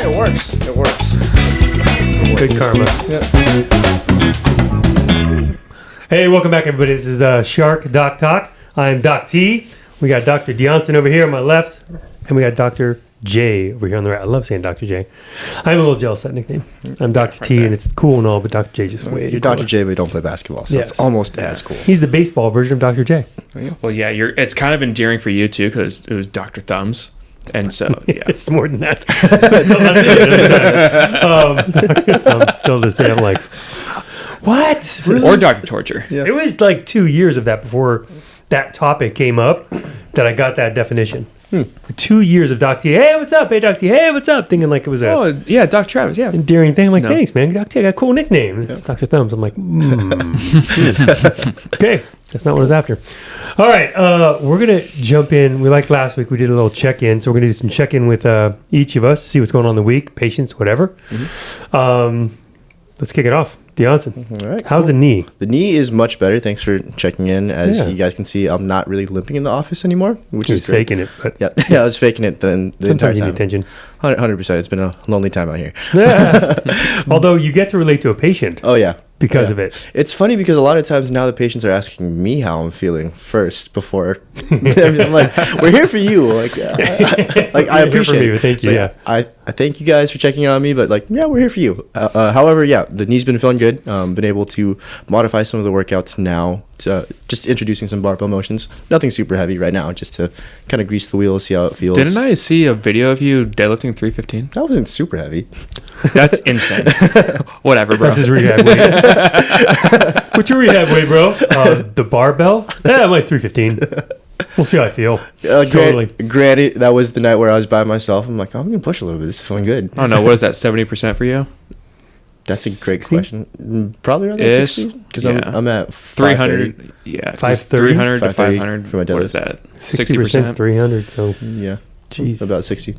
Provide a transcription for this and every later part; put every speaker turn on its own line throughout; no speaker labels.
It works.
Good karma.
Yeah.
Hey, welcome back, everybody. This is SHARC Doc Talk. I'm Doc T. We got Dr. Deonson over here on my left, and we got Dr. J over here on the right. I love saying Dr. J. I'm a little jealous of that nickname. I'm Dr. T, and it's cool and all, but Dr. J just way
You're
cooler.
Dr. J, but you don't play basketball, so it's almost as cool.
He's the baseball version of Dr. J.
Well, yeah, it's kind of endearing for you too because it was Dr. Thumbs, and so yeah,
It's more than that. Dr. Thumbs still to this day, I'm like, what? Really?
or Dr. Torture.
Yeah.
It was like 2 years of that before that topic came up that I got that definition. 2 years of Doc T. Hey, what's up? Hey, Doc T. Hey, what's up? Thinking like it was a
Oh yeah, Dr. Travis. Yeah,
endearing thing. I'm like,
No.
thanks, man. Doc T, I got a cool nickname. It's Dr. Thumbs. I'm like, okay, that's not what I was after. All right, we're gonna jump in. We like last week we did a little check-in, so we're gonna do some check-in with each of us, see what's going on in the week, patients, whatever. Let's kick it off. Deonson,
All right.
how's the knee?
The knee is much better. Thanks for checking in. As
Yeah.
you guys can see, I'm not really limping in the office anymore, which
He's
is great.
faking it, but
Yeah, I was faking it the entire
sometimes you need
time.
attention.
100%. It's been a lonely time out here.
Although you get to relate to a patient
Oh, yeah.
because
Yeah.
of it.
It's funny because a lot of times now the patients are asking me how I'm feeling first before everything. I'm like, we're here for you. Like, like I
You're here for
appreciate
me,
it.
but thank
It's
you,
like,
yeah.
I thank you guys for checking in on me, but like, yeah, we're here for you. However, yeah, the knee's been feeling good. Been able to modify some of the workouts now. Just introducing some barbell motions. Nothing super heavy right now, just to kind of grease the wheels, see how it feels.
didn't I see a video of you deadlifting 315?
That wasn't super heavy.
That's insane. Whatever, bro.
That's his rehab weight. What's your rehab weight, bro? The barbell? Yeah, I'm like 315. We'll see how I feel. Totally.
Granted, that was the night where I was by myself. I'm like, I'm gonna push a little bit. This is feeling good.
I don't know. What is that? 70% for you?
That's a great
60?
question. Probably around
Is-
60 because
yeah.
I'm at
300. Yeah,
530?
300 to
530
500.
for my
What is
deadlift.
that?
60%
60%.
300, so
Yeah,
jeez.
about 60.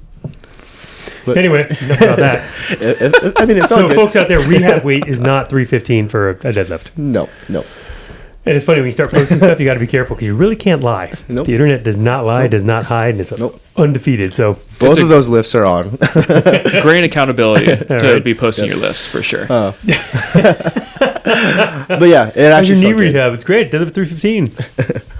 But
Anyway, enough about that.
I mean, it felt
So
good.
folks out there, rehab weight is not 315 for a deadlift.
No.
And it's funny, when you start posting stuff, you got to be careful because you really can't lie.
Nope.
The internet does not lie, does not hide, and it's
Nope.
undefeated. So
Both
It's
of those lifts are on.
Great accountability to
right.
be posting your lifts for sure.
But yeah, it
how's your
actually
knee
felt good.
rehab? It's great. Deadlift 315.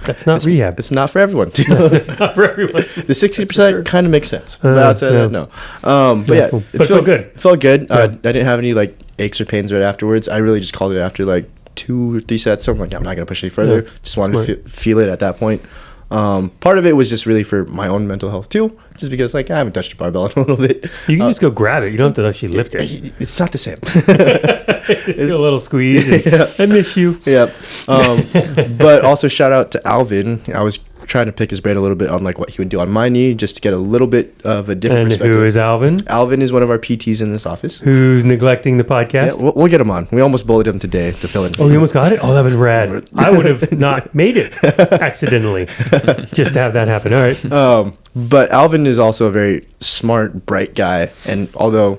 That's not rehab.
It's not for everyone.
It's not for everyone.
The 60% kind of makes sense. But outside
yeah.
of that, no. But yeah,
cool. But it felt good.
It felt good. I
Good.
didn't have any like aches or pains right afterwards. I really just called it after like 2 or 3 sets. So I'm like, I'm not gonna push any further.
Yeah.
Just wanted
Smart.
to feel it at that point. Part of it was just really for my own mental health too, just because like I haven't touched a barbell in a little bit.
You can just go grab it. You don't have to actually lift it.
It's not the same.
Just do a little squeeze. And, I miss you.
Yeah. But also shout out to Alvin. I was trying to pick his brain a little bit on like what he would do on my knee, just to get a little bit of a different
And
perspective.
who is Alvin?
Alvin is one of our PTs in this office.
Who's neglecting the podcast?
Yeah, we'll get him on. We almost bullied him today to fill in.
Oh, you almost got it? Oh, that was rad. I would have not made it accidentally just to have that happen. All right.
But Alvin is also a very smart, bright guy, and although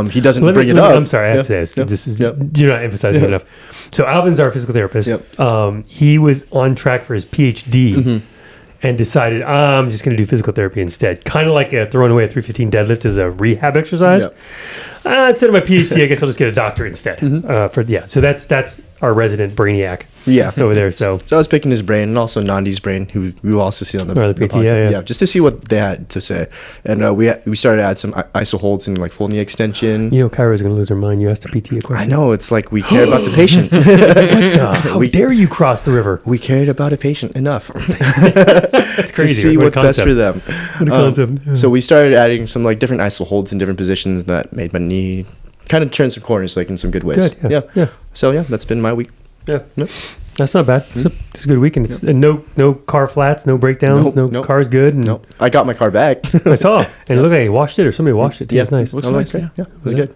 he doesn't bring it up,
I'm sorry, I have to say this.
Yep.
This is,
Yep.
You're not emphasizing it enough. So Alvin's our physical therapist.
Yep.
He was on track for his PhD
Mm-hmm.
and decided, I'm just going to do physical therapy instead. Kind of like throwing away a 315 deadlift as a rehab exercise.
Yep.
Instead of my PhD, I guess I'll just get a doctorate instead. So that's our resident brainiac
Yeah.
over there. So
I was picking his brain and also Nandi's brain, who we will also see on the,
Oh, the PT,
podcast.
yeah.
Just to see what they had to say. And we started to add some iso holds and like full knee extension.
you know, Kyra's going to lose her mind. You asked a PT a
I
question.
know, it's like we care about the patient.
How dare you cross the river?
We cared about a patient enough
That's
to
crazy.
see
What a
what's best for
concept.
them.
What a concept.
So we started adding some like different iso holds in different positions that made my knee kind of turn some corners like in some good ways.
Good, yeah.
So yeah, that's been my week.
Yeah.
Yep.
That's not bad. It's a good weekend. It's, and no car flats, no breakdowns,
Nope.
car's good. And
No, I got my car back.
I saw. And look, he washed it or somebody washed it too.
Yeah.
It's nice.
Looks
I'm like,
nice. Yeah.
yeah, it was good.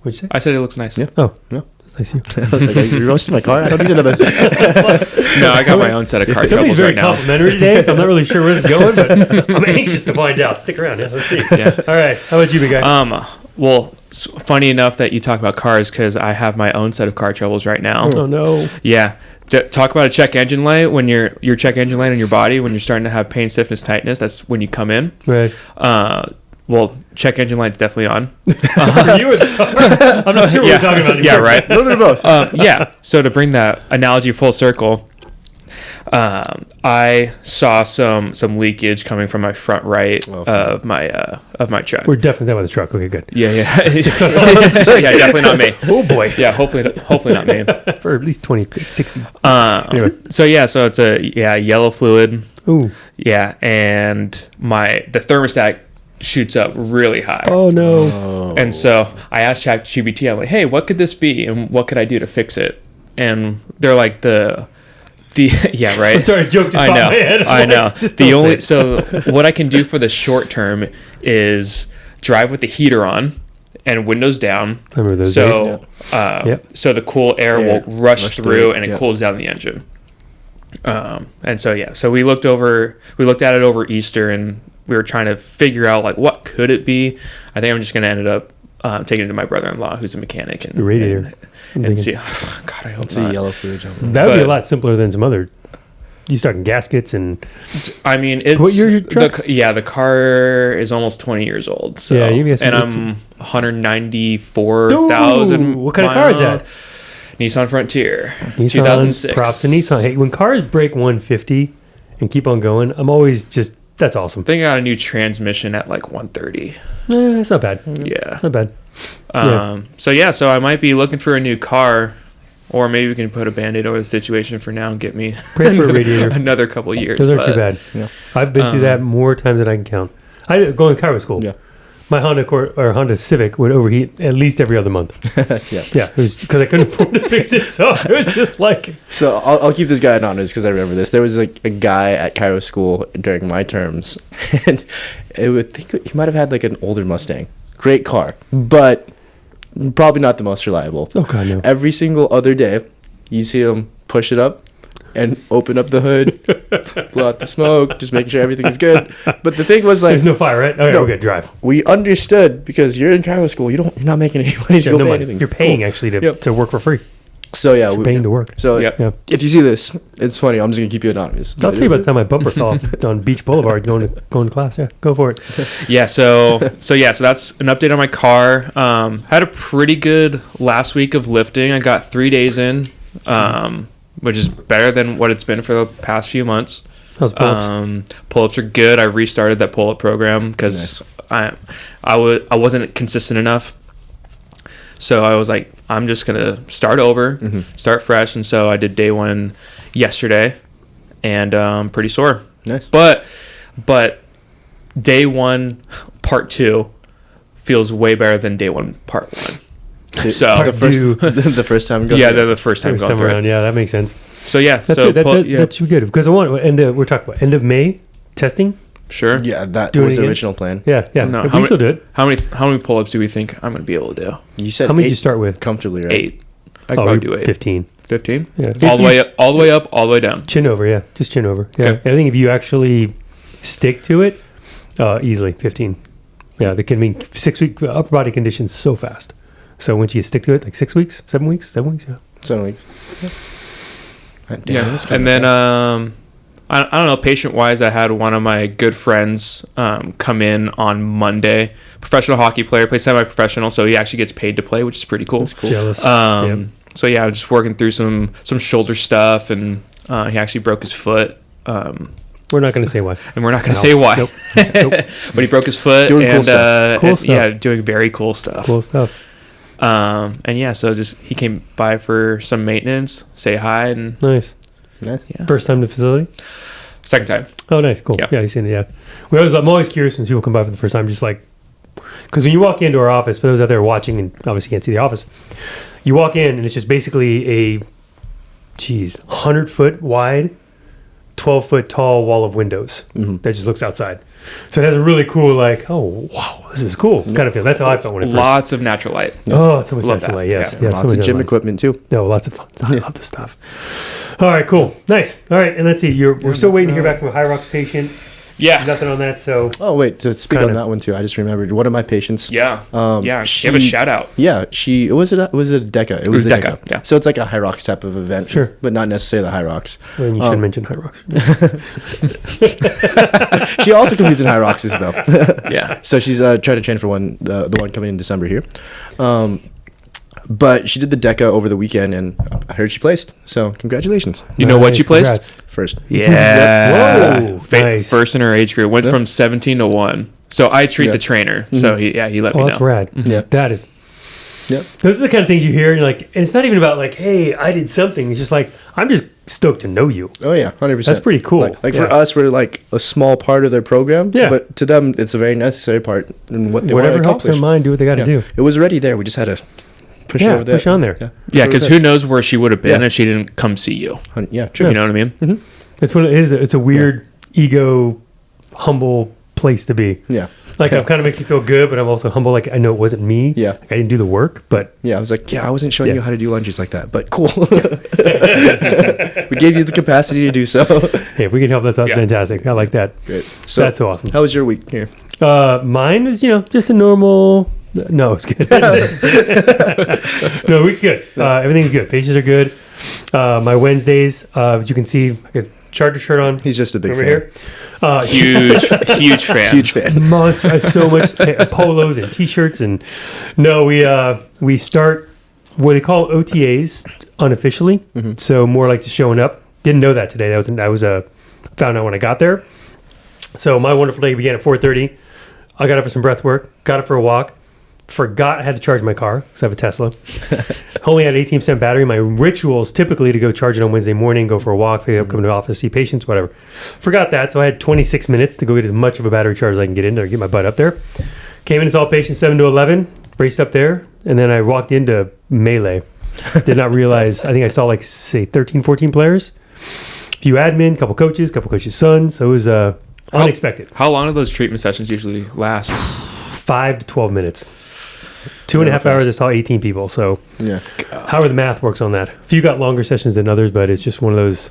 What'd you say?
I said it looks nice.
Yeah.
Oh,
Yeah.
that's nice of you.
I was like, you roasted my car? I don't need another.
No, I got my own set of car
Somebody's
troubles
very
right now.
complimentary today, so I'm not really sure where it's going, but I'm anxious to find out. Stick around. Yeah, let's see.
Yeah.
All right. How about you, big guy?
Well, funny enough that you talk about cars because I have my own set of car troubles right now.
Oh, no.
Yeah. Talk about a check engine light. When your check engine light on your body, when you're starting to have pain, stiffness, tightness, that's when you come in.
Right.
Well, check engine light's definitely on.
For you or the car? I'm not sure what we're talking about.
Yeah, right.
A little bit of both.
Yeah. So to bring that analogy full circle, I saw some leakage coming from my front right of my truck.
We're definitely done with the truck. Okay, good.
Yeah. Yeah, definitely not me.
Oh boy.
Yeah, hopefully not me.
For at least 20, 60.
Anyway. So it's a yellow fluid.
Ooh.
Yeah, and the thermostat shoots up really high.
Oh no.
And so I asked ChatGPT, I'm like, hey, what could this be? And what could I do to fix it? And they're like yeah, right.
I'm sorry, a joke just popped in my head.
I know. So what I can do for the short term is drive with the heater on and windows down.
Remember those
days?
Yep.
So the cool air will rush through and it
yep.
cools down the engine. And so we looked at it over Easter, and we were trying to figure out like what could it be. I think I'm just going to end up taking it to my brother-in-law, who's a mechanic, and
radiator,
and see. Oh, God, I hope
It's
not.
a yellow fluid.
That would be a lot simpler than some other. You start gaskets and.
I mean, it's
what year's your truck?
The car is almost 20 years old. So
yeah, you guys.
And I'm 194,000.
What kind of car is that?
Nissan Frontier,
Nissan,
2006.
Props to Nissan. Hey, when cars break 150 and keep on going, I'm always just, that's awesome.
I think I got a new transmission at like 130.
That's not bad.
Yeah.
Not bad.
So I might be looking for a new car, or maybe we can put a Band-Aid over the situation for now and get me another couple years.
Those aren't too bad. Yeah. I've been through that more times than I can count. I go in Cairo school. Yeah. My Honda Civic would overheat at least every other month. Yeah. It was because I couldn't afford to fix it, so it was just like.
So I'll keep this guy anonymous because I remember this. There was like a guy at Cairo school during my terms, and he might have had like an older Mustang. Great car, but probably not the most reliable.
Oh God, no!
Every single other day, you see him push it up and open up the hood, blow out the smoke, just making sure everything's good. But the thing was like,
there's no fire, right? Okay,
no,
we're good. Drive.
We understood because you're in Cairo school. You're not making any money to go pay anything.
You're paying actually to work for free.
So yeah,
you're paying to work.
So if you see this, it's funny. I'm just gonna keep you anonymous.
I'll tell you about the time my bumper fell off on Beach Boulevard going to class. Yeah, go for it.
So that's an update on my car. Had a pretty good last week of lifting. I got 3 days in, which is better than what it's been for the past few months.
How's pull-ups?
Pull-ups are good. I restarted that pull-up program because I wasn't consistent enough. So I was like, I'm just going to start over, start fresh. And so I did day one yesterday, and pretty sore.
Nice.
But day one, part two feels way better than day one, part one. So
the first time going
the first time going through
around. Yeah, that makes sense.
So yeah,
that's good. That should be good because we're talking about end of May testing.
Sure.
Yeah, that was the original plan.
Yeah.
No,
we still do it.
How many pull-ups do we think I'm going to be able to do?
You said
how many did
you
start with?
Comfortably, right?
8. I can probably do 8.
15.
15?
Yeah.
All the way up, all the way down.
Chin over, yeah. Just chin over. Yeah.
Okay.
I think if you actually stick to it, easily 15. Yeah, they can mean 6 week upper body conditions so fast. So once you stick to it, like 6 weeks, 7 weeks, 7 weeks, yeah.
7 weeks.
Yeah. And then I don't know, patient-wise, I had one of my good friends come in on Monday. Professional hockey player, plays semi-professional, so he actually gets paid to play, which is pretty cool.
That's cool. Jealous.
So yeah, I'm just working through some shoulder stuff, and he actually broke his foot.
We're not going to say why.
And we're not going to say why.
Nope.
But he broke his foot.
Doing cool stuff.
Cool stuff.
Yeah, doing very cool stuff.
Cool stuff.
And yeah, so just he came by for some maintenance, say hi, and
nice.
Yeah.
First time to the facility?
Second time.
Oh, nice. Cool. Yeah, you've seen it, yeah. I'm always curious when people come by for the first time, just like, because when you walk into our office, for those out there watching and obviously can't see the office, you walk in and it's just basically a 100-foot wide, 12-foot tall wall of windows that just looks outside. So it has a really cool, like, oh, wow, this is cool kind of feel. That's how I felt when it first.
Lots of natural light.
Oh, so much
Love
natural
that.
light, yes.
Yeah, lots of gym equipment, too.
No, lots of fun. I love the stuff. All right, cool. Nice. All right, and let's see. We're still waiting to hear back from a High Rocks patient.
Yeah.
Nothing on that. So
Oh wait, to speak on
Kinda.
that one too, I just remembered one of my patients.
Yeah. Give a shout out.
Yeah, was it a DECA? It was the
DECA,
DECA.
yeah.
So it's like a high rocks type of event,
Sure.
but not necessarily the high rocks.
then you should mention High Rocks.
She also competes in high rocks though.
Yeah.
So she's trying to train for the one coming in December here. But she did the DECA over the weekend, and I heard she placed. So congratulations.
You know what
Nice,
you placed?
congrats.
First.
Yeah.
Whoa, nice.
First in her age group. Went
Yeah.
from 17 to 1. So I treat
Yeah.
the trainer. So he let me know.
That's rad.
Yeah.
That is.
Yep.
Those are the kind of things you hear, and you're like, and it's not even about like, hey, I did something. It's just like, I'm just stoked to know you.
Oh yeah, 100%.
That's pretty cool.
Like
Yeah.
for us, we're like a small part of their program.
Yeah.
But to them, it's a very necessary part in what they want to
Whatever helps
accomplish.
their mind, do what they got to
Yeah.
do.
It was already there. We just had to push it
Yeah,
over there.
push on there.
Yeah, because who
knows?
knows where she would have been
Yeah.
if she didn't come see you.
Yeah, true.
You know what I mean?
It's what it is. It's a weird, ego, humble place to be.
Yeah.
Like, it kind of makes you feel good, but I'm also humble. Like, I know it wasn't me.
Yeah.
Like, I didn't do the work, but
Yeah, I was like, I wasn't showing
Yeah.
you how to do lunges like that, but cool. We gave you the capacity to do so.
hey, if we can help, that's
Yeah.
fantastic. I like that.
Great. So
That's awesome.
how was your week here?
Mine is, just a normal. No, it's good. No, week's good. Everything's good. Patients are good. My Wednesdays, as you can see, I got a Charger shirt on
He's just a big
over
fan.
here.
Huge fan.
Huge fan.
Monster. I have so much polos and T-shirts, and no, we start what they call OTAs unofficially. So more like just showing up. Didn't know that today. That was found out when I got there. So my wonderful day began at 4:30. I got up for some breath work. Got up for a walk. Forgot I had to charge my car because I have a Tesla. Only had 18% battery. My ritual is typically to go charge it on Wednesday morning, go for a walk, come to the office, see patients, whatever. Forgot that, so I had 26 minutes to go get as much of a battery charge as I can get in there, get my butt up there. Came in and saw patients 7 to 11, braced up there, and then I walked into melee. Did not realize, I think I saw like, say, 13, 14 players. A few admin, couple coaches' sons, so it was unexpected.
How long do those treatment sessions usually last?
5 to 12 minutes. 2.5 hours, I saw 18 people. So,
Yeah.
however the math works on that. A few got longer sessions than others, but it's just one of those.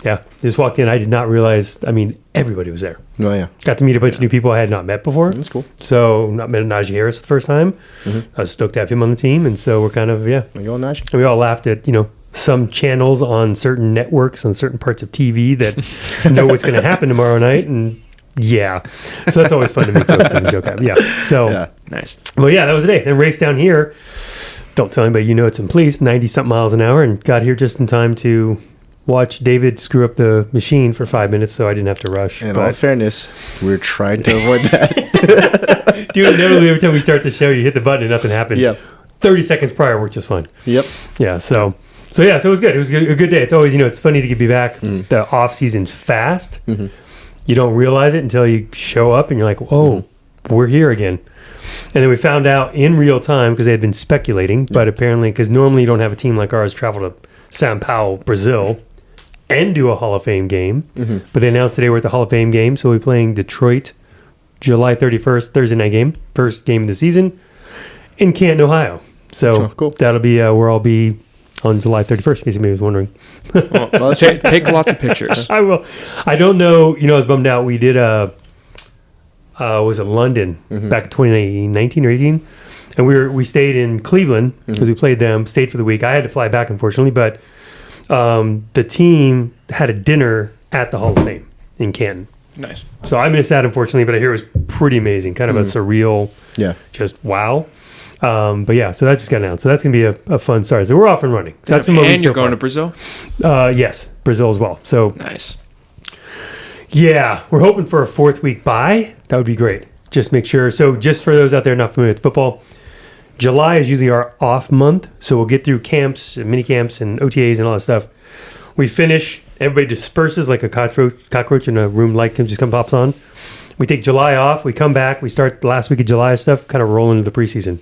Yeah, just walked in. I did not realize. I mean, everybody was there.
Oh yeah.
Got to meet a bunch of new people I had not met before.
That's cool.
So, not met Najee Harris for the first time. I was stoked to have him on the team, and so we're kind of
Are you on Nash?
And we all laughed at some channels on certain networks on certain parts of TV that know what's going to happen tomorrow night, and. Yeah, so that's always fun to make jokes and joke at. Yeah, so
Yeah.
Nice.
well, yeah, that was the day. Then raced down here. Don't tell anybody it's in police, 90-something miles an hour, and got here just in time to watch David screw up the machine for 5 minutes, so I didn't have to rush.
In all fairness, we're trying to avoid that.
Dude, inevitably, every time we start the show, you hit the button and nothing happens.
Yep.
30 seconds prior worked just fine.
Yep.
Yeah, so it was good. It was a good day. It's always, it's funny to be back. The off season's fast. You don't realize it until you show up and you're like, whoa, we're here again. And then we found out in real time because they had been speculating, but apparently, because normally you don't have a team like ours travel to Sao Paulo, Brazil, and do a Hall of Fame game. But they announced today we're at the Hall of Fame game, so we'll be playing Detroit July 31st, Thursday night game, first game of the season in Canton, Ohio. So
cool.
That'll be where I'll be on July 31st, in case anybody was wondering.
Well, take lots of pictures.
I will. I don't know. I was bummed out. We did was it London back in 2019 or 18, and we stayed in Cleveland because we played them. Stayed for the week. I had to fly back, unfortunately, but the team had a dinner at the Hall of Fame in Canton.
Nice.
So I missed that, unfortunately, but I hear it was pretty amazing. Kind of a surreal, just wow. But yeah, so that just got announced. So that's going to be a fun start. So we're off and running. So that's been my week
And you're
so
going
far.
to Brazil?
Yes, Brazil as well. So
Nice.
yeah, we're hoping for a 4th week bye. That would be great. Just make sure. So just for those out there not familiar with football, July is usually our off month. So we'll get through camps, mini camps, and OTAs and all that stuff. We finish. Everybody disperses like a cockroach in a room. Light just pops on. We take July off. We come back. We start the last week of July stuff. Kind of roll into the preseason.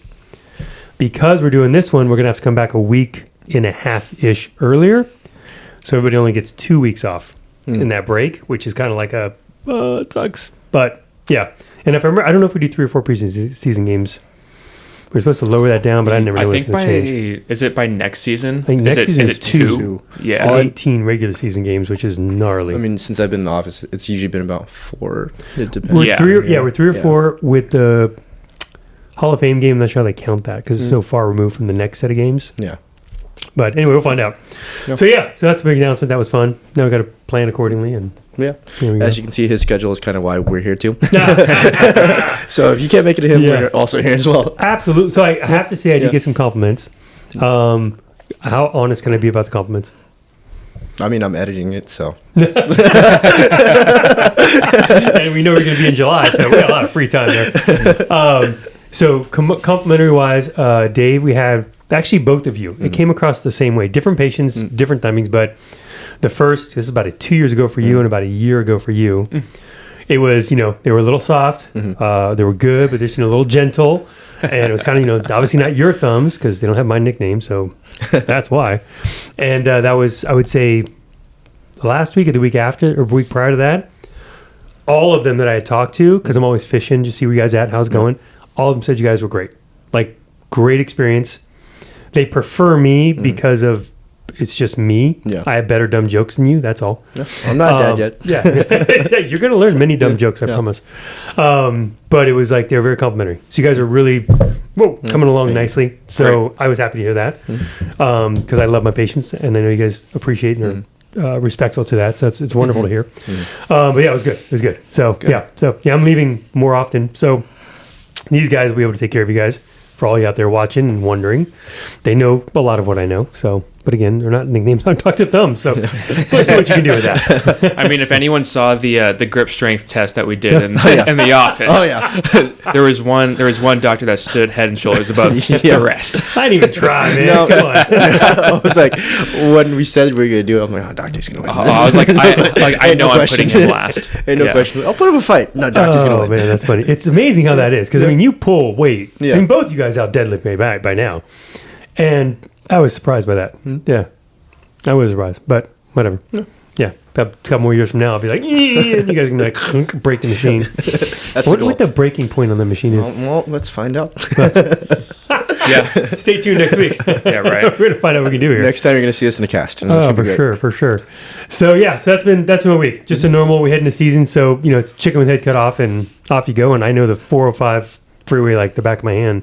Because we're doing this one, we're gonna have to come back a week and a half-ish earlier. So everybody only gets 2 weeks off in that break, which is kind of like it sucks. But yeah, and if I remember, I don't know if we do 3 or 4 preseason games We're supposed to lower that down, but I never know
I
what's
think
going to change.
is it by next season?
I think next season is two.
Yeah.
18 regular season games, which is gnarly.
I mean, since I've been in the office, it's usually been about 4. It depends.
We're we're 3 or 4 with the Hall of Fame game. I'm not sure how they count that because it's so far removed from the next set of games.
Yeah.
But anyway, we'll find out.
Yep.
So that's a big announcement. That was fun. Now we got to plan accordingly. And
Yeah.
we go.
As you can see, his schedule is kind of why we're here too. So if you can't make it to him, we're also here as well.
Absolutely. So I have to say I did get some compliments. How honest can I be about the compliments?
I mean, I'm editing it, so.
And we know we're going to be in July, so we got a lot of free time there. So complimentary wise, Dave, we had actually both of you. It came across the same way. Different patients, different timings, but the first, this is about 2 years ago for you and about a year ago for you. It was, they were a little soft. They were good, but they're a little gentle. And it was kind of, obviously not your thumbs because they don't have my nickname, so that's why. And that was, I would say, last week or the week after or the week prior to that, all of them that I had talked to, because I'm always fishing to see where you guys at, how's it going, all of them said you guys were great. Like, great experience. They prefer me because of it's just me. Yeah. I have better dumb jokes than you. That's all.
Yeah. I'm not dead yet.
Yeah. You're going to learn many dumb jokes, I promise. But it was like they were very complimentary. So you guys are really coming along nicely. So I was happy to hear that because I love my patients and I know you guys appreciate and are respectful to that. So it's wonderful to hear. But yeah, it was good. It was good. So yeah, I'm leaving more often. So these guys will be able to take care of you guys. For all you out there watching and wondering, they know a lot of what I know. So, but again, they're not nicknames. I talk to thumbs. So let's see what you can do with that.
I mean, if anyone saw the grip strength test that we did in the office, there was one doctor that stood head and shoulders above the rest.
I didn't even try, man. Come on.
I was like, when we said we were gonna do it, I'm like, doctor's gonna win.
I was like, I know I'm putting him last.
Ain't no question. I'll put him a fight. No, doctor's gonna win.
Oh man, that's funny. It's amazing how that is because I mean, you pull weight. I mean, both you guys out deadlift me by now, and I was surprised by that. Yeah, I was surprised, but whatever. Yeah, a couple more years from now, I'll be like, you guys can be like break the machine. What the breaking point on the machine is?
Well, let's find out.
Stay tuned next week.
Yeah, right.
We're gonna find out what we can do here.
Next time you're gonna see us in the cast.
For sure. So yeah, so that's been a week. Just a normal. We head into season, so it's chicken with head cut off, and off you go. And I know the 405 freeway like the back of my hand.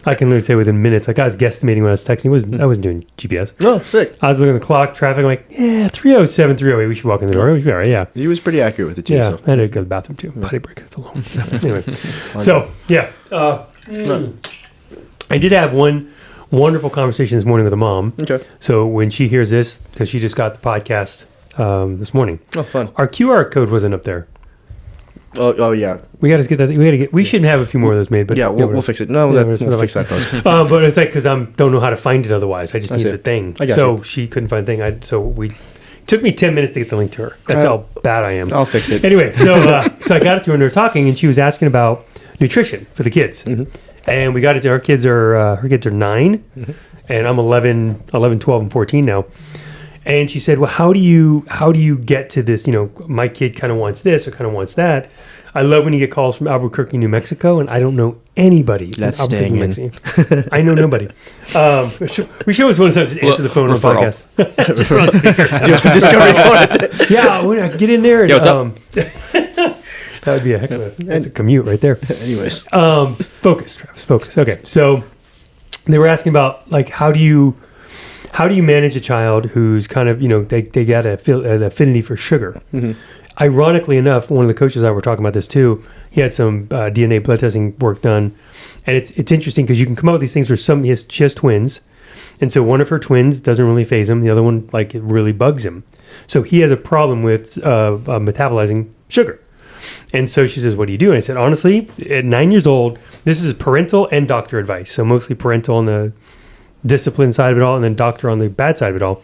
I can literally say within minutes. Like I was guesstimating when I was texting. I wasn't doing GPS.
No, sick.
I was looking at the clock, traffic. I'm like, 307, 308. We should walk in the door. We should be all right. Yeah.
He was pretty accurate with it too.
Yeah.
So.
I had to go to the bathroom too. Potty break. It's a long. Anyway. So yeah. I did have one wonderful conversation this morning with a mom. Okay. So when she hears this, because she just got the podcast this morning.
Oh, fun.
Our QR code wasn't up there.
Oh yeah.
We got to get that. We shouldn't have a few more of those made, but
we'll fix it. No, we'll fix that post.
But it's like because I don't know how to find it otherwise. I just need the thing. So
you.
She couldn't find the thing. So we took me 10 minutes to get the link to her. That's how bad I am.
I'll fix it.
Anyway, so I got it to her and we were talking, and she was asking about nutrition for the kids, and we got it to her kids are 9, and I'm 11, 12, and 14 now. And she said, well, how do you get to this? My kid kind of wants this or kind of wants that. I love when you get calls from Albuquerque, New Mexico, and I don't know anybody.
That's staying in.
I know nobody. We should always want to just answer the phone on the podcast. Just on speaker.
Discovery.
Yeah, I can get in there. And,
what's up?
That would be a heck of that's a commute right there.
Anyways.
Focus, Travis, focus. Okay, so they were asking about, like, how do you manage a child who's kind of, they got an affinity for sugar? Ironically enough, one of the coaches I were talking about this too, he had some DNA blood testing work done. And it's interesting because you can come up with these things where she has twins. And so one of her twins doesn't really faze him. The other one, like, it really bugs him. So he has a problem with metabolizing sugar. And so she says, what do you do? And I said, honestly, at 9 years old, this is parental and doctor advice. So mostly parental on the discipline side of it all, and then doctor on the bad side of it all.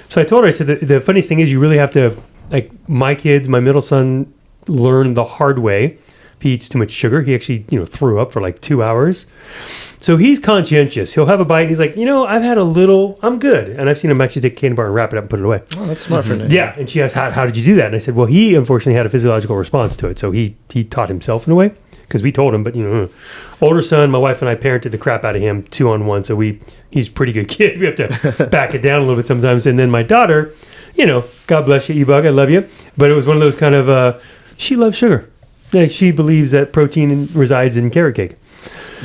So I told her, I said, the funniest thing is you really have to, like, my middle son learned the hard way. If he eats too much sugar, he actually, threw up for like 2 hours. So he's conscientious. He'll have a bite and he's like, I've had a little, I'm good. And I've seen him actually take a candy bar and wrap it up and put it away.
Oh, that's smart for him.
Yeah. And she asked, how did you do that? And I said, well, he unfortunately had a physiological response to it. So he taught himself in a way. because we told him, but older son, my wife and I parented the crap out of him 2-on-1. So he's a pretty good kid. We have to back it down a little bit sometimes. And then my daughter, God bless you, E-Bug, I love you. But it was one of those kind of, she loves sugar. She believes that protein resides in carrot cake.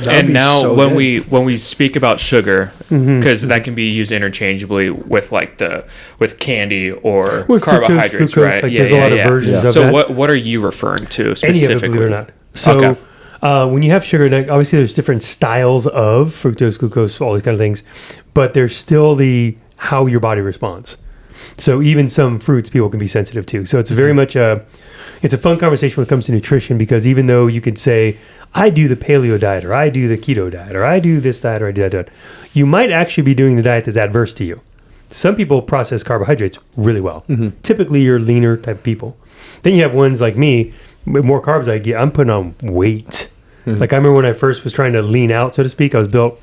And now so when we speak about sugar, because that can be used interchangeably with with candy or with carbohydrates,
fructose,
right?
There's a lot of versions of that.
So what are you referring to specifically?
Any of it, believe it or not. So when you have sugar, obviously there's different styles of fructose, glucose, all these kind of things, but there's still how your body responds. So even some fruits people can be sensitive to. So it's very much it's a fun conversation when it comes to nutrition, because even though you could say, I do the paleo diet, or I do the keto diet, or I do this diet, or I do that diet, you might actually be doing the diet that's adverse to you. Some people process carbohydrates really well. Typically, you're leaner type people. Then you have ones like me, with more carbs I get, I'm putting on weight. Like I remember when I first was trying to lean out, so to speak, I was built a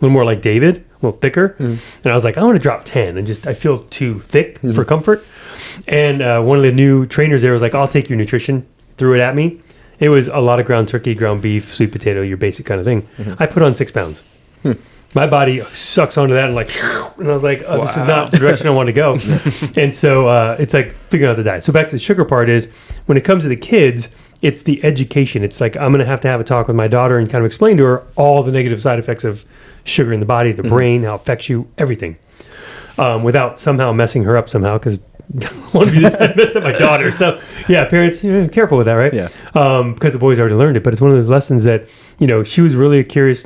little more like David, a little thicker. And I was like, I want to drop 10, and I feel too thick for comfort. And one of the new trainers there was like, I'll take your nutrition, threw it at me. It was a lot of ground turkey, ground beef, sweet potato, your basic kind of thing. I put on 6 pounds. My body sucks onto that, and I was like, oh, wow. This is not the direction I want to go. And so it's like figuring out the diet. So back to the sugar part is, when it comes to the kids, it's the education. It's like, I'm going to have a talk with my daughter and kind of explain to her all the negative side effects of sugar in the body, the brain, how it affects you, everything, without somehow messing her up somehow, because I don't want to be the type to mess up my daughter. So yeah, parents, careful with that, right?
Yeah.
Because the boys already learned it, but it's one of those lessons that, she was really a curious,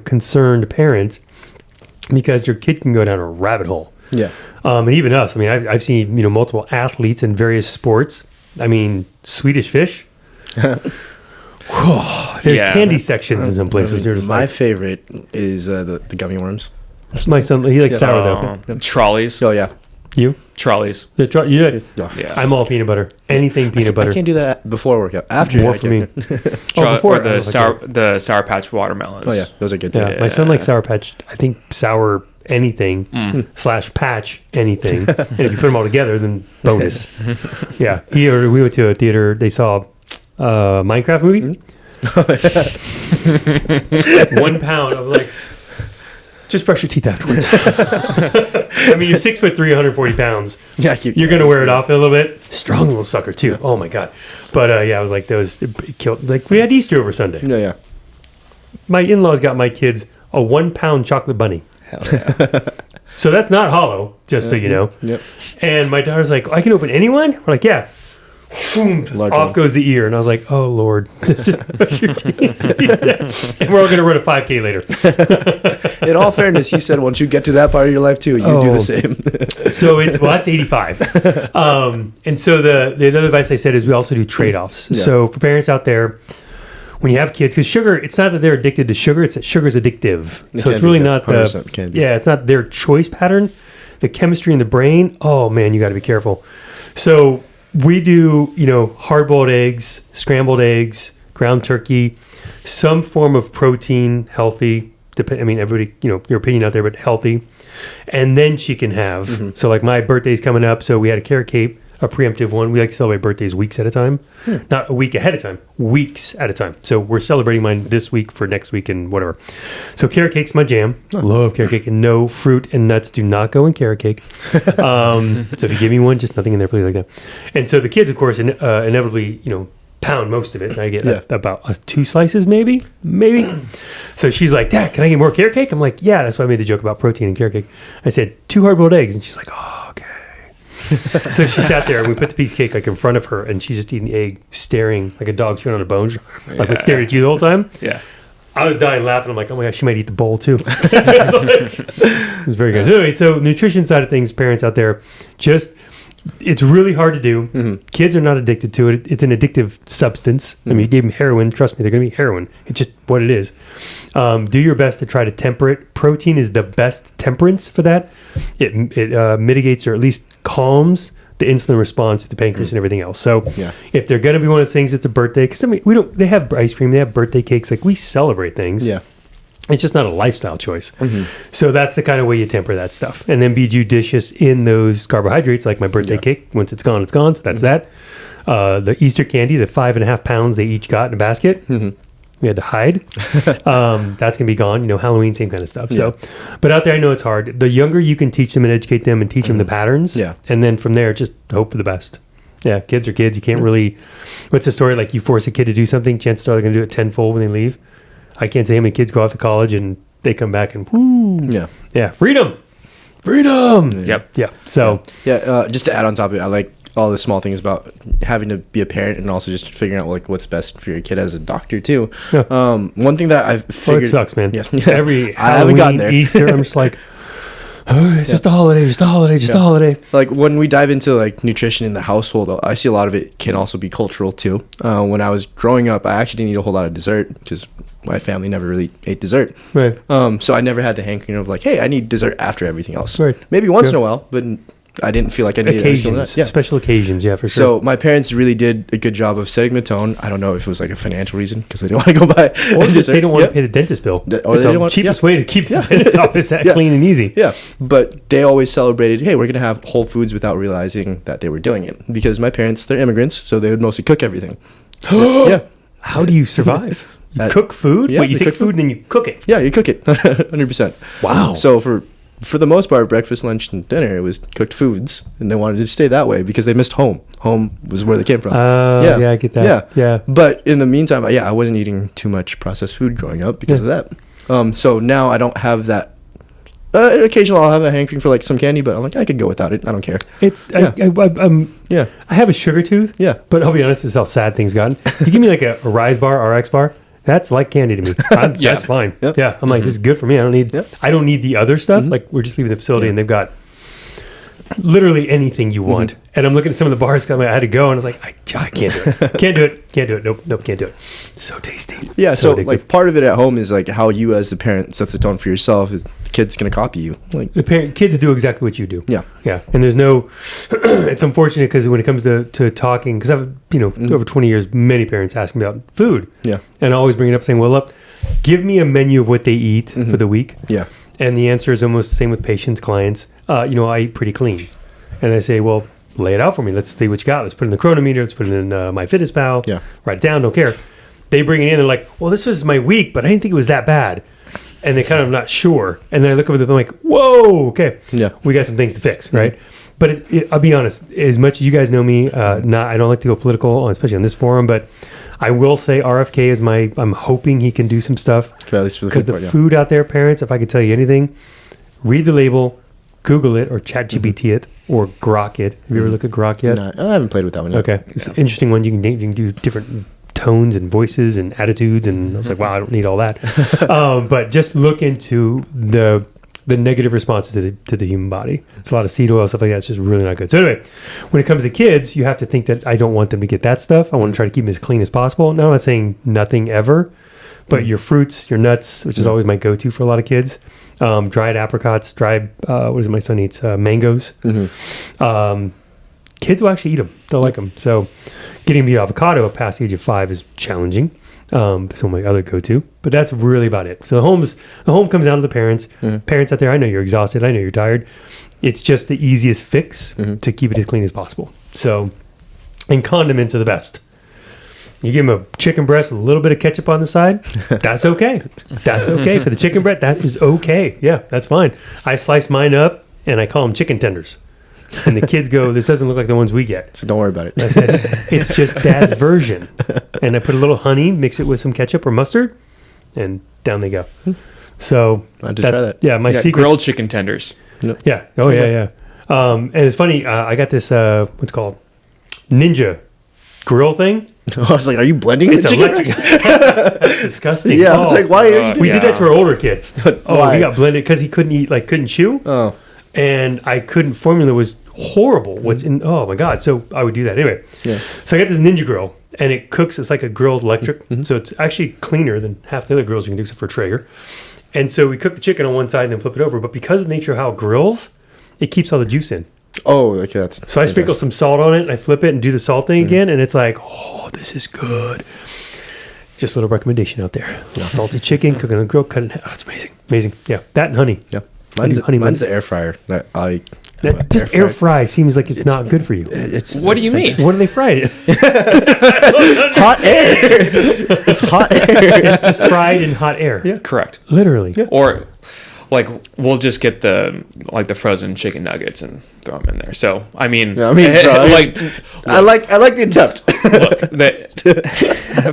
concerned parent, because your kid can go down a rabbit hole.
Yeah.
And even us, I mean, I've seen, multiple athletes in various sports. I mean, Swedish fish. There's candy sections in some places.
My favorite is the gummy worms.
My son, he likes sour though.
Trolleys.
Oh yeah.
You?
Trolleys.
Yes. I'm all peanut butter. Anything peanut butter.
I can't do that before workout. After
more for me.
Before the Sour Patch watermelons.
Oh yeah, those are good too.
Yeah. My son likes Sour Patch. I think sour anything / patch anything, and if you put them all together, then bonus. Yeah. We went to a theater. They saw a Minecraft movie. 1 pound. I was like, just brush your teeth afterwards. I mean, you're 6'3", 140 pounds. Yeah, you're going to wear it off a little bit. Strong little sucker, too. Oh, my God. But, I was like, it killed. Like, we had Easter over Sunday.
Yeah.
My in-laws got my kids a 1 pound chocolate bunny.
Hell yeah.
So that's not hollow, just so you know.
Yep.
And my daughter's like, I can open any one? We're like, yeah. Boom, off goes the ear. And I was like, oh, Lord. Just brush your teeth. And we're all going to run a 5K later.
In all fairness, you said once you get to that part of your life, too, you do the same.
So that's 85. And so the other advice I said is we also do trade-offs. Yeah. So for parents out there, when you have kids, because sugar, it's not that they're addicted to sugar, it's that sugar's addictive. So it's really not it's not their choice pattern. The chemistry in the brain, oh, man, you got to be careful. So we do, hard-boiled eggs, scrambled eggs, ground turkey, some form of protein, healthy. Everybody, your opinion out there, but healthy. And then she can have. So like my birthday's coming up, so we had a carrot cake, a preemptive one. We like to celebrate birthdays weeks at a time. Not a week ahead of time, weeks at a time. So we're celebrating mine this week for next week and whatever. So carrot cake's my jam. Love carrot cake. And no fruit and nuts do not go in carrot cake. So if you give me one, just nothing in there, please, like that. And so the kids, of course, inevitably, pound most of it. And I get about 2 slices, maybe. So she's like, Dad, can I get more carrot cake? I'm like, yeah. That's why I made the joke about protein and carrot cake. I said 2 hard-boiled eggs. And she's like, oh, okay. So she sat there and we put the piece of cake like in front of her, and she's just eating the egg, staring like a dog chewing on a bone, like staring at you the whole time.
Yeah.
I was dying laughing. I'm like, oh my gosh, she might eat the bowl too. It was very good. So anyway, so nutrition side of things, parents out there, it's really hard to do. Kids are not addicted to it. It's an addictive substance. I mean, you gave them heroin. Trust me, they're going to be heroin. It's just what it is. Do your best to try to temper it. Protein is the best temperance for that. It mitigates or at least calms the insulin response to the pancreas and everything else. So if they're going to be one of the things, it's a birthday. Because they have ice cream, they have birthday cakes. Like we celebrate things. Yeah. It's just not a lifestyle choice. So that's the kind of way you temper that stuff. And then be judicious in those carbohydrates, like my birthday cake. Once it's gone, it's gone. So that's that. The Easter candy, the 5.5 pounds they each got in a basket. We had to hide. That's gonna be gone. Halloween, same kind of stuff. So, but out there, I know it's hard. The younger you can teach them and educate them and teach them the patterns, and then from there, just hope for the best. Yeah, kids are kids. You can't really. What's the story? Like you force a kid to do something, chances are they're gonna do it tenfold when they leave. I can't say how many kids go off to college and they come back and freedom.
Yep.
Yeah. So
just to add on top of it, I like all the small things about having to be a parent and also just figuring out like what's best for your kid as a doctor too. One thing that I've figured,
it sucks, man.
Yeah.
Every
I haven't gotten there.
Easter, I'm just like, it's just a holiday, just a holiday.
Like when we dive into like nutrition in the household, I see a lot of it can also be cultural too. When I was growing up, I actually didn't eat a whole lot of dessert because my family never really ate dessert.
Right.
So I never had the hankering of like, hey, I need dessert after everything else.
Right.
Maybe once in a while, but I didn't feel like I needed
occasions. Special occasions, for sure.
So my parents really did a good job of setting the tone. I don't know if it was like a financial reason because they didn't want to go buy
or just they don't want to pay the dentist bill.
Or
it's the cheapest way to keep the dentist office clean and easy.
Yeah, but they always celebrated, hey, we're going to have whole foods without realizing that they were doing it. Because my parents, they're immigrants, so they would mostly cook everything.
How do you survive? You cook food?
Yeah,
Wait, you take food and then you cook it?
Yeah, you cook it. 100%.
Wow.
So for the most part, breakfast, lunch, and dinner, it was cooked foods, and they wanted to stay that way because they missed home. Home was where they came from.
I get that. Yeah.
But in the meantime, I wasn't eating too much processed food growing up because of that. So now I don't have that. Occasionally, I'll have a hankering for like some candy, but I'm like, I could go without it. I don't care.
I have a sugar tooth.
Yeah.
But I'll be honest, this is how sad things gotten. You give me like a Rise bar, RX bar. That's like candy to me. That's fine.
Yep.
Yeah, I'm like, this is good for me. I don't need the other stuff. Like we're just leaving the facility and they've got literally anything you want. And I'm looking at some of the bars because I had to go and I was like, I can't do it. Can't do it. Nope, can't do it. So tasty.
Yeah, so like part of it at home is like how you as the parent sets the tone for yourself. Is the kid's gonna copy you? Like
kids do exactly what you do.
Yeah.
And there's no. It's unfortunate because when it comes to talking, because I've over 20 years, many parents ask me about food.
Yeah.
And I always bring it up saying, well, look, give me a menu of what they eat for the week.
Yeah.
And the answer is almost the same with patients, clients. I eat pretty clean, and I say, well, lay it out for me. Let's see what you got. Let's put it in the chronometer. Let's put it in MyFitnessPal.
Yeah.
Write it down. Don't care. They bring it in. They're like, well, this was my week, but I didn't think it was that bad. And they're kind of not sure. And then I look over them, I'm like, whoa, okay.
Yeah.
We got some things to fix, right? But I'll be honest, as much as you guys know me, I don't like to go political, especially on this forum, but I will say RFK is I'm hoping he can do some stuff. Because the food out there, parents, if I could tell you anything, read the label, Google it, or ChatGPT it, or Grok it. Have you ever looked at Grok yet?
No, I haven't played with that one yet.
Okay. It's an interesting one. You can do different tones and voices and attitudes, and I was like, wow, I don't need all that. But just look into the negative responses to the human body. It's a lot of seed oil, stuff like that. It's just really not good. So anyway, when it comes to kids, you have to think that I don't want them to get that stuff. I want to try to keep them as clean as possible. Now, I'm not saying nothing ever, but your fruits, your nuts, which is always my go-to for a lot of kids. Dried apricots, what is it my son eats? Mangoes. Kids will actually eat them. They'll like them. So getting them to eat avocado past the age of 5 is challenging. So my other go-to, but that's really about it. So the home comes down to the parents. Parents out there, I know you're exhausted. I know you're tired. It's just the easiest fix to keep it as clean as possible. So, and condiments are the best. You give them a chicken breast with a little bit of ketchup on the side. That's okay. That's okay for the chicken breast. That is okay. Yeah, that's fine. I slice mine up and I call them chicken tenders. And the kids go, this doesn't look like the ones we get.
So don't worry about it.
I said, it's just Dad's version. And I put a little honey, mix it with some ketchup or mustard, and down they go. So
I just try that.
Yeah, my secret.
Grilled chicken tenders.
Yeah. Oh, yeah. And it's funny. I got this, what's it called? Ninja grill thing.
I was like, are you blending
it's
the chicken?
That's disgusting.
Yeah, I was like, why are you doing
We did that to our older kid.
Why?
He got blended because he couldn't chew.
Oh.
And I couldn't formula. It was horrible. What's in? Oh my god! So I would do that anyway.
Yeah.
So I got this Ninja grill, and it cooks. It's like a grilled electric, so it's actually cleaner than half the other grills you can do, except for Traeger. And so we cook the chicken on one side and then flip it over. But because of the nature of how it grills, it keeps all the juice in.
Oh, okay. That's
so I sprinkle some salt on it, and I flip it and do the salt thing again, and it's like, oh, this is good. Just a little recommendation out there: salty chicken, cooking on the grill, cut it in half. Oh, it's amazing. Yeah, that and honey.
Yeah. Mine's the air fryer. I
Just air fry seems like it's not good for you.
What do you mean?
What do they fry it?
Hot air. It's hot air.
It's just fried in hot air.
Yeah.
Correct.
Literally.
Yeah.
Or like we'll just get the frozen chicken nuggets and throw them in there. So I mean,
bro,
like
I like the attempt.
look,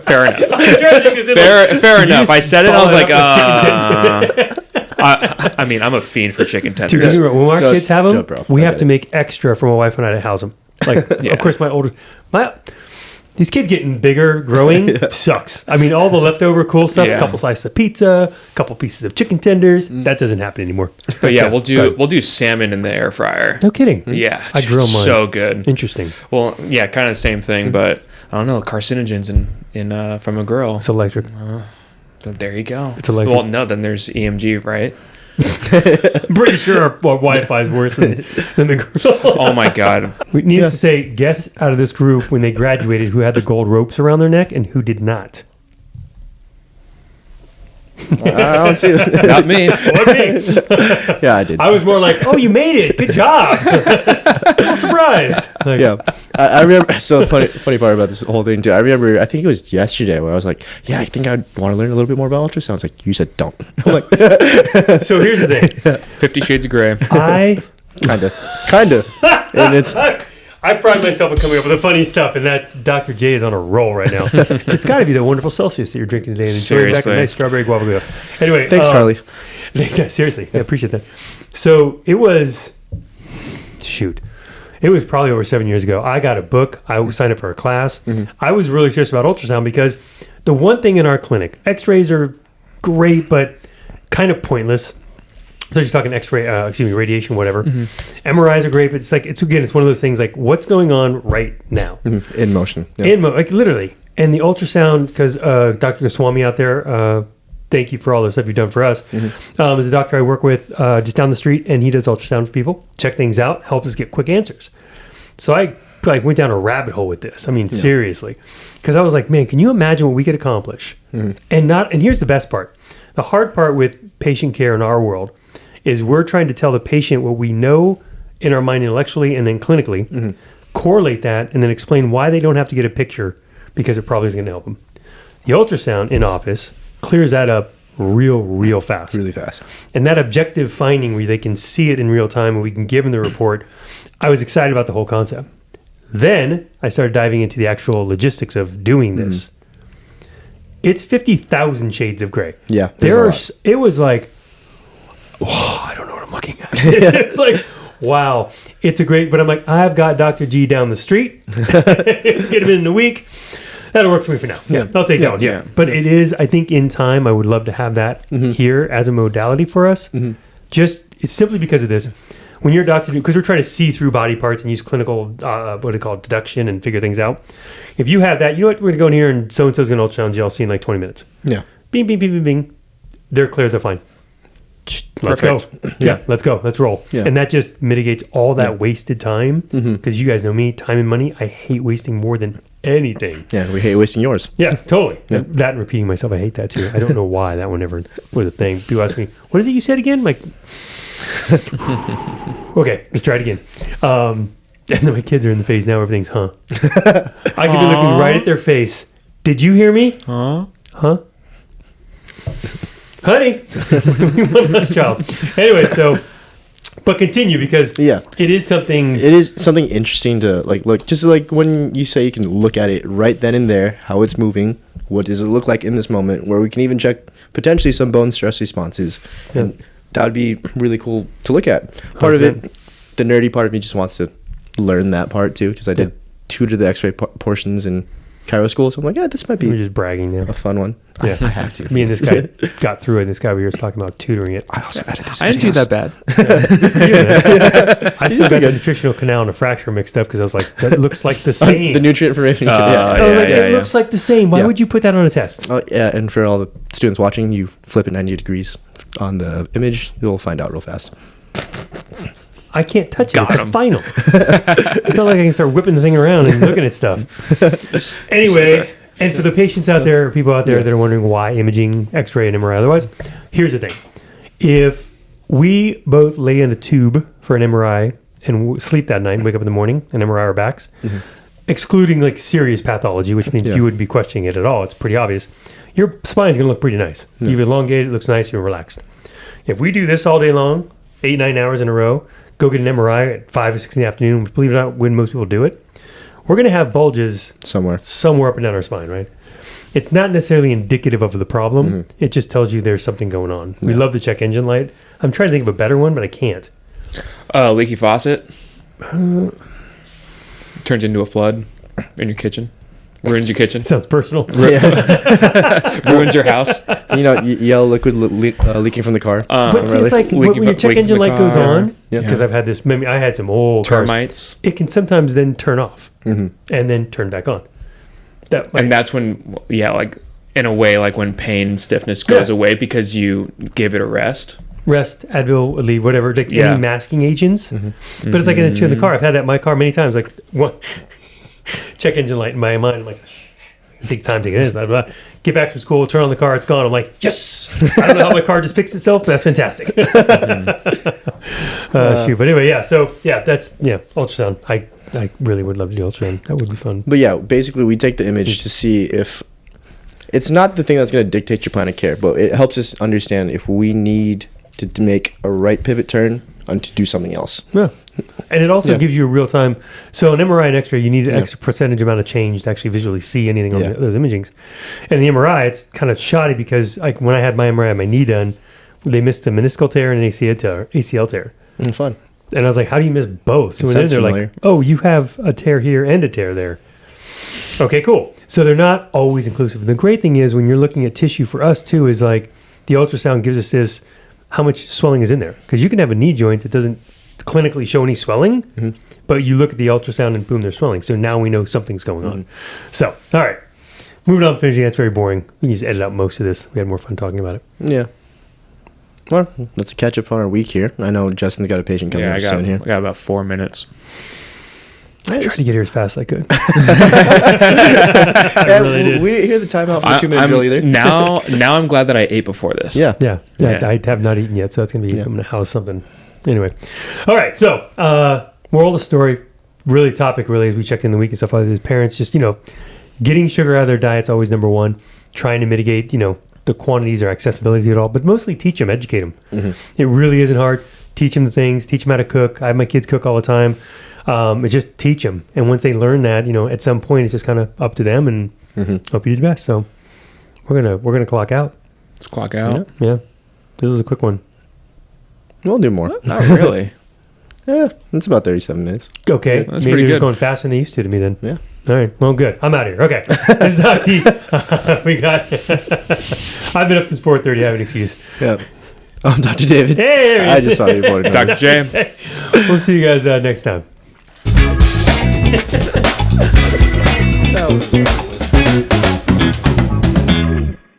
fair enough. Fair enough. I said it. I was like, I mean, I'm a fiend for chicken
Dude,
tenders.
when our kids have them,
bro.
we have to make extra for my wife and I to house them. Like, of course, these kids getting bigger, growing sucks. I mean, all the leftover cool stuff, a couple slices of pizza, a couple pieces of chicken tenders, that doesn't happen anymore.
But yeah, we'll do salmon in the air fryer.
No kidding.
Yeah,
I grill mine.
So good.
Interesting.
Well, yeah, kind of the same thing, but I don't know, carcinogens in from a grill.
It's electric.
There you go.
It's electric.
Well, no, then there's EMG, right?
I'm pretty sure our Wi-Fi is worse than the grill.
Oh my god.
Needless to say, guess out of this group when they graduated who had the gold ropes around their neck and who did not.
I don't see that.
Not me.
Yeah, I did.
I was more like, "Oh, you made it! Good job!" I'm surprised. Like,
Yeah, I remember. So funny part about this whole thing too. I remember. I think it was yesterday where I was like, "Yeah, I think I'd want to learn a little bit more about ultrasounds." Like you said, don't. I'm like,
so here's the thing.
50 Shades of Grey.
I
kind of, and it's
I pride myself on coming up with the funny stuff, and that Dr. J is on a roll right now. It's got to be the wonderful Celsius that you're drinking today, and enjoying back a nice strawberry guava guava. Anyway,
thanks, Carly.
Yeah, seriously, I appreciate that. So it was probably over 7 years ago. I got a book. I signed up for a class. Mm-hmm. I was really serious about ultrasound because the one thing in our clinic, X-rays are great, but kind of pointless. So just talking X-ray, radiation, whatever. Mm-hmm. MRIs are great, but it's one of those things like what's going on right now,
in motion,
like literally. And the ultrasound, because Dr. Goswami out there, thank you for all the stuff you've done for us. Mm-hmm. Is a doctor I work with just down the street, and he does ultrasound for people, check things out, helps us get quick answers. So I went down a rabbit hole with this. I mean, seriously, because I was like, man, can you imagine what we could accomplish? Mm-hmm. And here's the best part. The hard part with patient care in our world is we're trying to tell the patient what we know in our mind intellectually and then clinically, correlate that, and then explain why they don't have to get a picture because it probably is going to help them. The ultrasound in office clears that up real fast.
Really fast.
And that objective finding where they can see it in real time and we can give them the report, I was excited about the whole concept. Then I started diving into the actual logistics of doing this. It's 50,000 shades of gray.
Yeah.
It was like, whoa, I don't know what I'm looking at. It's like, wow, it's a great, but I'm like, I've got Dr. G down the street. Get him in a week. That'll work for me for now. Yeah, I'll take that one. Yeah. But it is, I think in time, I would love to have that here as a modality for us. Mm-hmm. It's simply because of this. When you're a doctor, because we're trying to see through body parts and use clinical, deduction and figure things out. If you have that, you know what, we're going to go in here and so-and-so's going to ultrasound you all see in like 20 minutes. Yeah. Bing, bing, bing, bing, bing. They're clear, they're fine. Let's go. Yeah, let's go. Let's roll. Yeah. And that just mitigates all that wasted time. Because you guys know me, time and money, I hate wasting more than anything.
Yeah, we hate wasting yours.
Yeah, totally. Yeah. That and repeating myself, I hate that too. I don't know why that one ever was a thing. People ask me, what is it you said again? Like, okay, let's try it again. And then my kids are in the phase now, everything's I could be looking right at their face. Did you hear me? Huh? Honey, one last child. Anyway, but continue because it is something.
It is something interesting to look. Just like when you say you can look at it right then and there, how it's moving. What does it look like in this moment? Where we can even check potentially some bone stress responses, and that would be really cool to look at. Part of it, the nerdy part of me just wants to learn that part too, because I did tutor the X-ray portions in chiro school, so I'm like, this might be.
We're just bragging now.
A fun one.
Yeah, I have to. Me and this guy got through it. And this guy over here was talking about tutoring it.
I also added this.
I didn't do that bad.
I still got the nutritional canal and a fracture mixed up because I was like, that looks like the same.
The nutrient information.
It looks like the same. Why would you put that on a test?
Oh yeah, and for all the students watching, you flip it 90 degrees on the image, you'll find out real fast.
I can't touch it. It's a final. It's not like I can start whipping the thing around and looking at stuff. Anyway, and for the patients out there, people out there that are wondering why imaging, X-ray, and MRI otherwise, here's the thing. If we both lay in a tube for an MRI and sleep that night and wake up in the morning and MRI our backs, excluding like serious pathology, which means you wouldn't be questioning it at all. It's pretty obvious. Your spine's going to look pretty nice. You've elongated, it looks nice, you're relaxed. If we do this all day long, 8-9 hours in a row, go get an MRI at 5 or 6 in the afternoon, believe it or not, when most people do it, we're going to have bulges somewhere up and down our spine, right? It's not necessarily indicative of the problem. It just tells you there's something going on. We love the check engine light. I'm trying to think of a better one, but I can't.
Leaky faucet. Turns into a flood in your kitchen. Ruins your kitchen.
Sounds personal.
Ruins your house.
You yell liquid leaking from the car.
But see, it's like when your check engine light goes on, because I've had this, maybe I had some old
termites.
Cars, it can sometimes then turn off and then turn back on.
And that's when, like in a way, like when pain stiffness goes away because you give it a rest. Advil, Aleve, whatever, like any masking agents. But it's like in the car. I've had that in my car many times. Like what? Check engine light in my mind. I'm like, it takes time to get in. Blah, blah. Get back from school, turn on the car, it's gone. I'm like, yes! I don't know how my car just fixed itself, but that's fantastic. Shoot. But anyway, that's ultrasound. I really would love to do ultrasound. That would be fun.
But yeah, basically we take the image to see if it's not the thing that's going to dictate your plan of care, but it helps us understand if we need to make a right pivot turn and to do something else.
Yeah. And it also gives you a real time. So an MRI and X-ray, you need an extra percentage amount of change to actually visually see anything on those imagings. And the MRI, it's kind of shoddy because like when I had my MRI, my knee done, they missed a meniscal tear and an ACL tear.
Fun.
And I was like, how do you miss both? So then they're like, oh, you have a tear here and a tear there. Okay, cool. So they're not always inclusive. The great thing is when you're looking at tissue for us too is like the ultrasound gives us this, how much swelling is in there. Because you can have a knee joint that doesn't clinically show any swelling, but you look at the ultrasound and boom, there's swelling. So now we know something's going on. So, all right. Moving on, finishing. That's very boring. We can just edit out most of this. We had more fun talking about it.
Yeah. Well, let's catch up on our week here. I know Justin's got a patient coming up soon here.
I got about 4 minutes.
I tried to get here as fast as I could.
I really did. We didn't hear the timeout for the 2-minute drill either.
Now I'm glad that I ate before this.
Yeah. I have not eaten yet, so that's going to be, I'm going to house something. Anyway. All right. So, moral of the story, really topic really, as we checked in the week and stuff like that, parents just, getting sugar out of their diet's always number one. Trying to mitigate, the quantities or accessibility to it all, but mostly teach them, educate them. It really isn't hard. Teach them the things, teach them how to cook. I have my kids cook all the time. It's just teach them. And once they learn that, at some point it's just kind of up to them and hope you do the best. So we're gonna clock out.
Let's clock out.
Yeah. This was a quick one.
We'll do more.
Not really.
Yeah, it's about 37 minutes.
Okay.
That's
Maybe
pretty
they're just
good.
going faster than they used to me then.
Yeah.
All right. Well, good. I'm out of here. Okay. This is Doc T. We got... I've been up since 4:30. I have an excuse.
Yeah. I'm Dr. David.
Hey,
I just saw you reporting.
Dr. J.
We'll see you guys next time.